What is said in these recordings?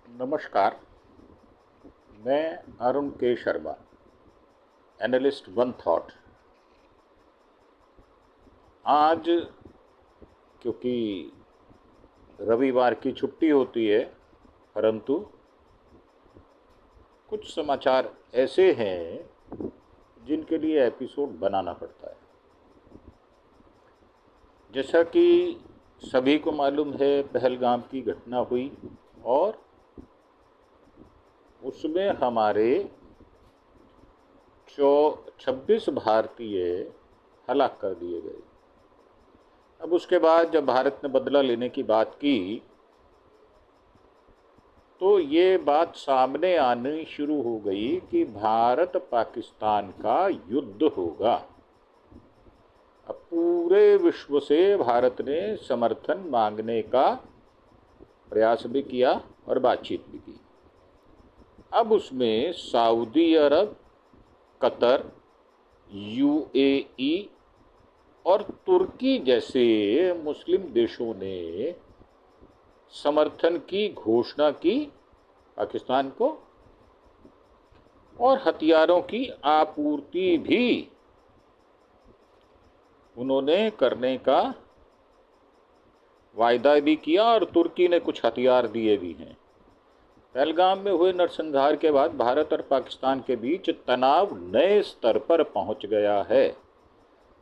नमस्कार। मैं अरुण के शर्मा, एनालिस्ट वन थॉट। आज क्योंकि रविवार की छुट्टी होती है, परंतु कुछ समाचार ऐसे हैं जिनके लिए एपिसोड बनाना पड़ता है। जैसा कि सभी को मालूम है, पहलगाम की घटना हुई और उसमें हमारे 26 भारतीय हलाक कर दिए गए। अब उसके बाद जब भारत ने बदला लेने की बात की तो ये बात सामने आनी शुरू हो गई कि भारत पाकिस्तान का युद्ध होगा। अब पूरे विश्व से भारत ने समर्थन मांगने का प्रयास भी किया और बातचीत भी की। अब उसमें सऊदी अरब, कतर, यूएई और तुर्की जैसे मुस्लिम देशों ने समर्थन की घोषणा की पाकिस्तान को और हथियारों की आपूर्ति भी उन्होंने करने का वायदा भी किया और तुर्की ने कुछ हथियार दिए भी हैं। पहलगाम में हुए नरसंहार के बाद भारत और पाकिस्तान के बीच तनाव नए स्तर पर पहुंच गया है।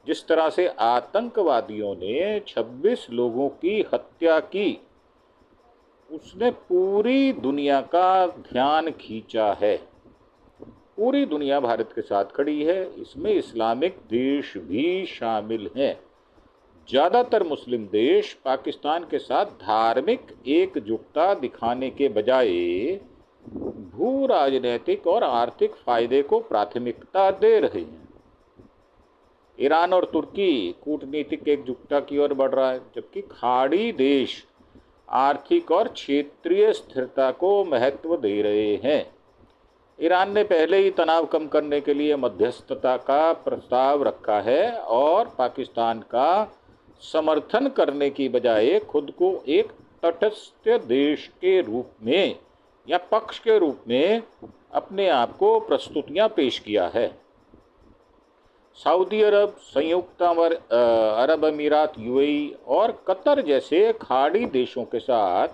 जिस तरह से आतंकवादियों ने 26 लोगों की हत्या की, उसने पूरी दुनिया का ध्यान खींचा है। पूरी दुनिया भारत के साथ खड़ी है, इसमें इस्लामिक देश भी शामिल हैं। ज़्यादातर मुस्लिम देश पाकिस्तान के साथ धार्मिक एकजुटता दिखाने के बजाय भू राजनीतिक और आर्थिक फायदे को प्राथमिकता दे रहे हैं। ईरान और तुर्की कूटनीतिक एकजुटता की ओर बढ़ रहा है, जबकि खाड़ी देश आर्थिक और क्षेत्रीय स्थिरता को महत्व दे रहे हैं। ईरान ने पहले ही तनाव कम करने के लिए मध्यस्थता का प्रस्ताव रखा है और पाकिस्तान का समर्थन करने की बजाय खुद को एक तटस्थ देश के रूप में या पक्ष के रूप में अपने आप को प्रस्तुतियां पेश किया है। सऊदी अरब, संयुक्त अरब अमीरात, यूएई और कतर जैसे खाड़ी देशों के साथ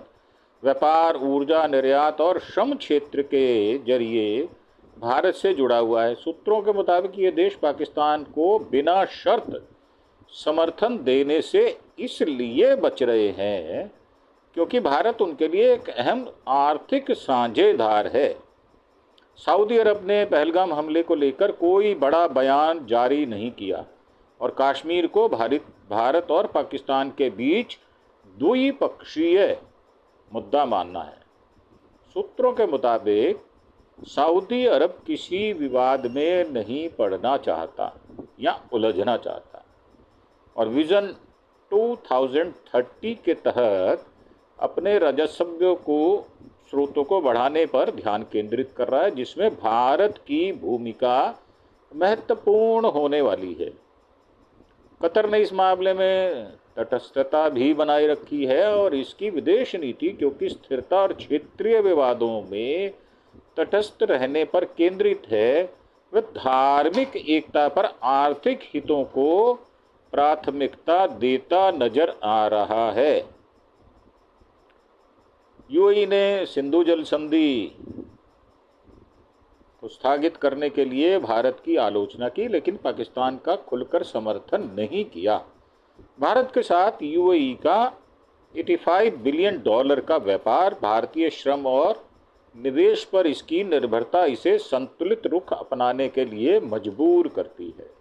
व्यापार, ऊर्जा, निर्यात और श्रम क्षेत्र के जरिए भारत से जुड़ा हुआ है। सूत्रों के मुताबिक ये देश पाकिस्तान को बिना शर्त समर्थन देने से इसलिए बच रहे हैं क्योंकि भारत उनके लिए एक अहम आर्थिक साझेदार है। सऊदी अरब ने पहलगाम हमले को लेकर कोई बड़ा बयान जारी नहीं किया और कश्मीर को भारत और पाकिस्तान के बीच द्विपक्षीय मुद्दा मानना है। सूत्रों के मुताबिक सऊदी अरब किसी विवाद में नहीं पड़ना चाहता या उलझना चाहता और विजन 2030 के तहत अपने राजस्व को स्रोतों को बढ़ाने पर ध्यान केंद्रित कर रहा है, जिसमें भारत की भूमिका महत्वपूर्ण होने वाली है। कतर ने इस मामले में तटस्थता भी बनाए रखी है और इसकी विदेश नीति, क्योंकि स्थिरता और क्षेत्रीय विवादों में तटस्थ रहने पर केंद्रित है, वह धार्मिक एकता पर आर्थिक हितों को प्राथमिकता देता नजर आ रहा है। यूएई ने सिंधु जल संधि को स्थगित करने के लिए भारत की आलोचना की, लेकिन पाकिस्तान का खुलकर समर्थन नहीं किया। भारत के साथ यूएई का $85 बिलियन का व्यापार, भारतीय श्रम और निवेश पर इसकी निर्भरता इसे संतुलित रुख अपनाने के लिए मजबूर करती है।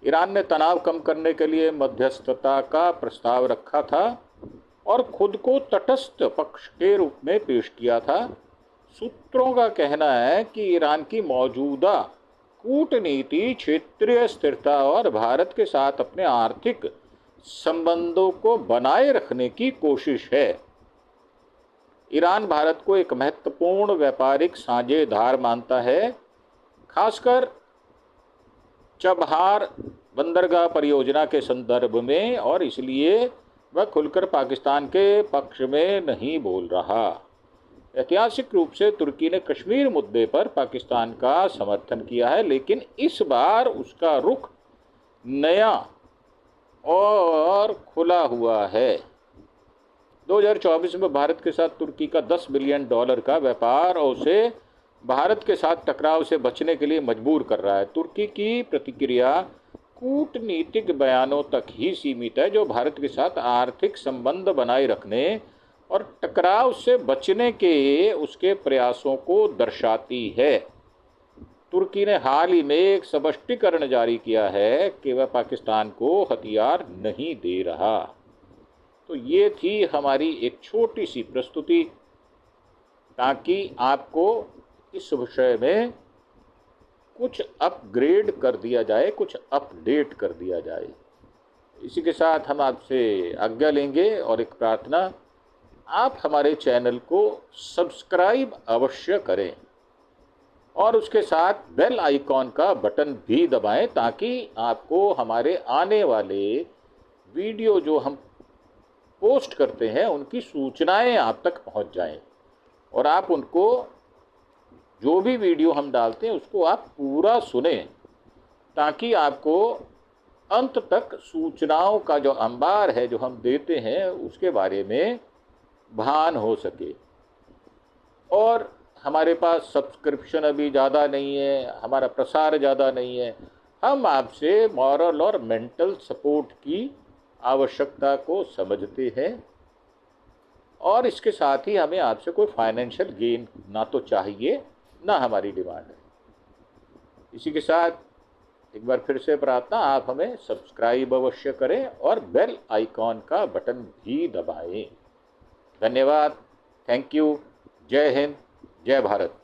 ईरान ने तनाव कम करने के लिए मध्यस्थता का प्रस्ताव रखा था और खुद को तटस्थ पक्ष के रूप में पेश किया था। सूत्रों का कहना है कि ईरान की मौजूदा कूटनीति क्षेत्रीय स्थिरता और भारत के साथ अपने आर्थिक संबंधों को बनाए रखने की कोशिश है। ईरान भारत को एक महत्वपूर्ण व्यापारिक साझेदार मानता है, खासकर चबहार बंदरगाह परियोजना के संदर्भ में, और इसलिए वह खुलकर पाकिस्तान के पक्ष में नहीं बोल रहा। ऐतिहासिक रूप से तुर्की ने कश्मीर मुद्दे पर पाकिस्तान का समर्थन किया है, लेकिन इस बार उसका रुख नया और खुला हुआ है। 2024 में भारत के साथ तुर्की का $10 बिलियन का व्यापार और उसे भारत के साथ टकराव से बचने के लिए मजबूर कर रहा है। तुर्की की प्रतिक्रिया कूटनीतिक बयानों तक ही सीमित है, जो भारत के साथ आर्थिक संबंध बनाए रखने और टकराव से बचने के उसके प्रयासों को दर्शाती है। तुर्की ने हाल ही में एक स्पष्टीकरण जारी किया है कि वह पाकिस्तान को हथियार नहीं दे रहा। तो ये थी हमारी एक छोटी सी प्रस्तुति, ताकि आपको इस विषय में कुछ अपग्रेड कर दिया जाए, कुछ अपडेट कर दिया जाए। इसी के साथ हम आपसे आज्ञा लेंगे और एक प्रार्थना, आप हमारे चैनल को सब्सक्राइब अवश्य करें और उसके साथ बेल आइकॉन का बटन भी दबाएं, ताकि आपको हमारे आने वाले वीडियो जो हम पोस्ट करते हैं उनकी सूचनाएं आप तक पहुंच जाएं और आप उनको, जो भी वीडियो हम डालते हैं उसको आप पूरा सुने, ताकि आपको अंत तक सूचनाओं का जो अंबार है जो हम देते हैं उसके बारे में भान हो सके। और हमारे पास सब्सक्रिप्शन अभी ज़्यादा नहीं है, हमारा प्रसार ज़्यादा नहीं है। हम आपसे मॉरल और मेंटल सपोर्ट की आवश्यकता को समझते हैं और इसके साथ ही हमें आपसे कोई फाइनेंशियल गेन ना तो चाहिए, ना हमारी डिमांड है। इसी के साथ एक बार फिर से प्रार्थना, आप हमें सब्सक्राइब अवश्य करें और बेल आइकॉन का बटन भी दबाएं। धन्यवाद। Thank you. जय हिंद, जय भारत।